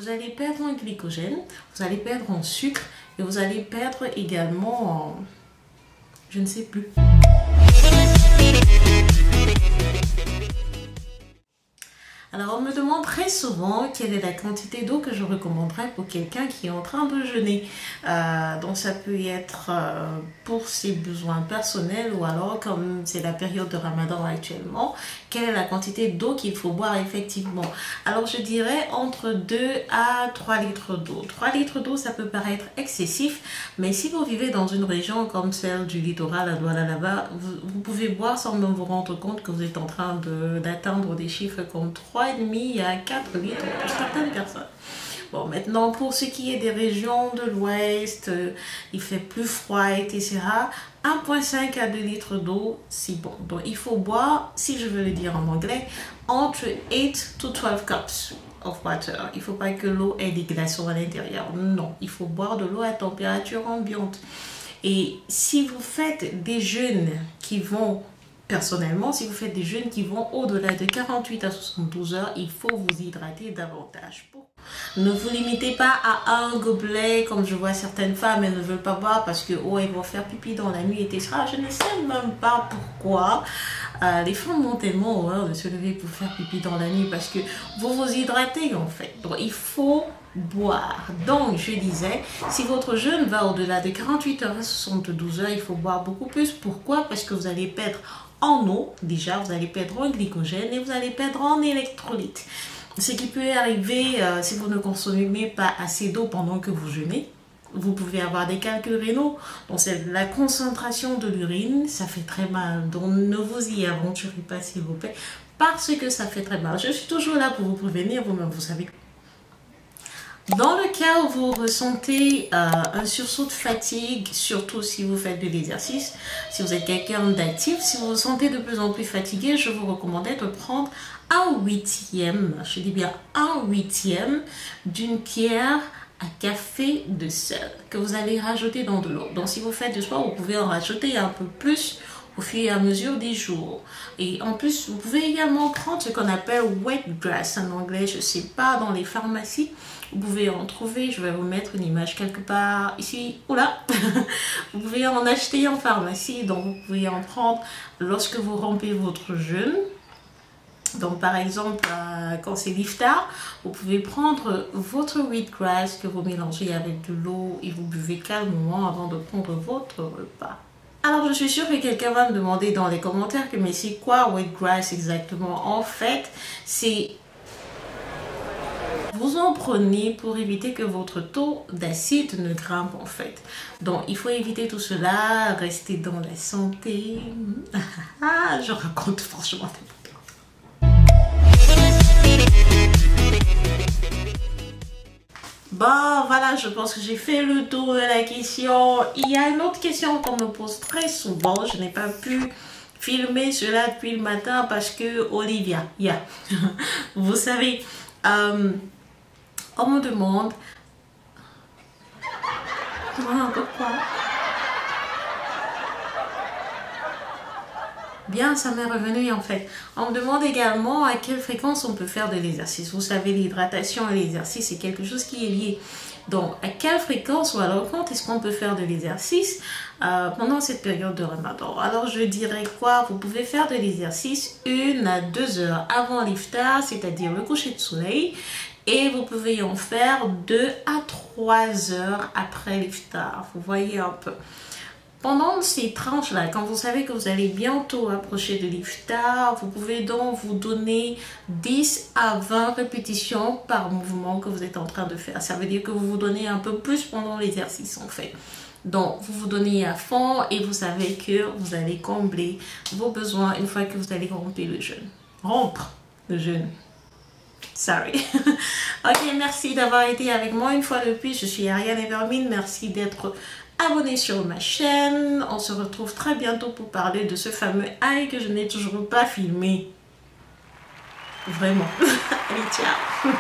vous allez perdre en glycogène, vous allez perdre en sucre et vous allez perdre également en... je ne sais plus. Alors, on me demande très souvent quelle est la quantité d'eau que je recommanderais pour quelqu'un qui est en train de jeûner. Donc, ça peut être pour ses besoins personnels ou alors, comme c'est la période de Ramadan actuellement, quelle est la quantité d'eau qu'il faut boire effectivement. Alors, je dirais entre 2 à 3 litres d'eau. 3 litres d'eau, ça peut paraître excessif, mais si vous vivez dans une région comme celle du littoral à Douala là-bas, vous pouvez boire sans même vous rendre compte que vous êtes en train d'atteindre des chiffres comme 3,5 à 4 litres pour certaines personnes. Bon, maintenant, pour ce qui est des régions de l'ouest, il fait plus froid, etc. 1,5 à 2 litres d'eau, c'est bon. Donc, il faut boire, si je veux le dire en anglais, entre 8 to 12 cups of water. Il ne faut pas que l'eau ait des glaçons à l'intérieur. Non, il faut boire de l'eau à température ambiante. Et si vous faites des jeûnes qui vont... Personnellement, si vous faites des jeûnes qui vont au-delà de 48 à 72 heures, il faut vous hydrater davantage. Ne vous limitez pas à un gobelet, comme je vois certaines femmes, elles ne veulent pas boire parce que oh, elles vont faire pipi dans la nuit, etc. Je ne sais même pas pourquoi. Les femmes ont tellement horreur de se lever pour faire pipi dans la nuit parce que vous vous hydratez en fait. Donc il faut boire. Donc je disais, si votre jeûne va au-delà de 48 heures à 72 heures, il faut boire beaucoup plus. Pourquoi? Parce que vous allez perdre en eau, déjà vous allez perdre en glycogène et vous allez perdre en électrolytes. Ce qui peut arriver si vous ne consommez pas assez d'eau pendant que vous jeûnez, vous pouvez avoir des calculs rénaux. Donc c'est la concentration de l'urine, ça fait très mal. Donc ne vous y aventurez pas s'il vous plaît, parce que ça fait très mal. Je suis toujours là pour vous prévenir, vous-même vous savez. Dans le cas où vous ressentez un sursaut de fatigue, surtout si vous faites de l'exercice, si vous êtes quelqu'un d'actif, si vous vous sentez de plus en plus fatigué, je vous recommanderais de prendre 1/8, je dis bien 1/8 d'une cuillère à café de sel que vous allez rajouter dans de l'eau. Donc si vous faites du sport, vous pouvez en rajouter un peu plus au fur et à mesure des jours. Et en plus, vous pouvez également prendre ce qu'on appelle wheatgrass en anglais, je ne sais pas, dans les pharmacies. Vous pouvez en trouver, je vais vous mettre une image quelque part ici ou là. Vous pouvez en acheter en pharmacie, donc vous pouvez en prendre lorsque vous rompez votre jeûne. Donc par exemple, quand c'est l'iftar, vous pouvez prendre votre wheatgrass que vous mélangez avec de l'eau et vous buvez calmement avant de prendre votre repas. Alors je suis sûre que quelqu'un va me demander dans les commentaires que mais c'est quoi wheatgrass exactement? En fait, c'est... Vous en prenez pour éviter que votre taux d'acide ne grimpe en fait. Donc il faut éviter tout cela, rester dans la santé. Je raconte franchement. Bon voilà, je pense que j'ai fait le tour de la question. Il y a une autre question qu'on me pose très souvent. Je n'ai pas pu filmer cela depuis le matin parce que Olivia, vous savez... on me demande pourquoi. Bien, ça m'est revenu en fait. On me demande également à quelle fréquence on peut faire de l'exercice. Vous savez, l'hydratation et l'exercice, c'est quelque chose qui est lié. Donc, à quelle fréquence ou alors quand est-ce qu'on peut faire de l'exercice pendant cette période de Ramadan? Alors, je dirais quoi? Vous pouvez faire de l'exercice 1 à 2 heures avant l'iftar, c'est-à-dire le coucher de soleil. Et vous pouvez en faire 2 à 3 heures après l'iftar. Vous voyez un peu. Pendant ces tranches-là, quand vous savez que vous allez bientôt approcher de l'iftar, vous pouvez donc vous donner 10 à 20 répétitions par mouvement que vous êtes en train de faire. Ça veut dire que vous vous donnez un peu plus pendant l'exercice en fait. Donc, vous vous donnez à fond et vous savez que vous allez combler vos besoins une fois que vous allez rompre le jeûne. Rompre le jeûne. Sorry. Ok, merci d'avoir été avec moi une fois de plus. Je suis Ariane Evermine. Merci d'être abonné sur ma chaîne. On se retrouve très bientôt pour parler de ce fameux ail que je n'ai toujours pas filmé. Vraiment. Allez, ciao.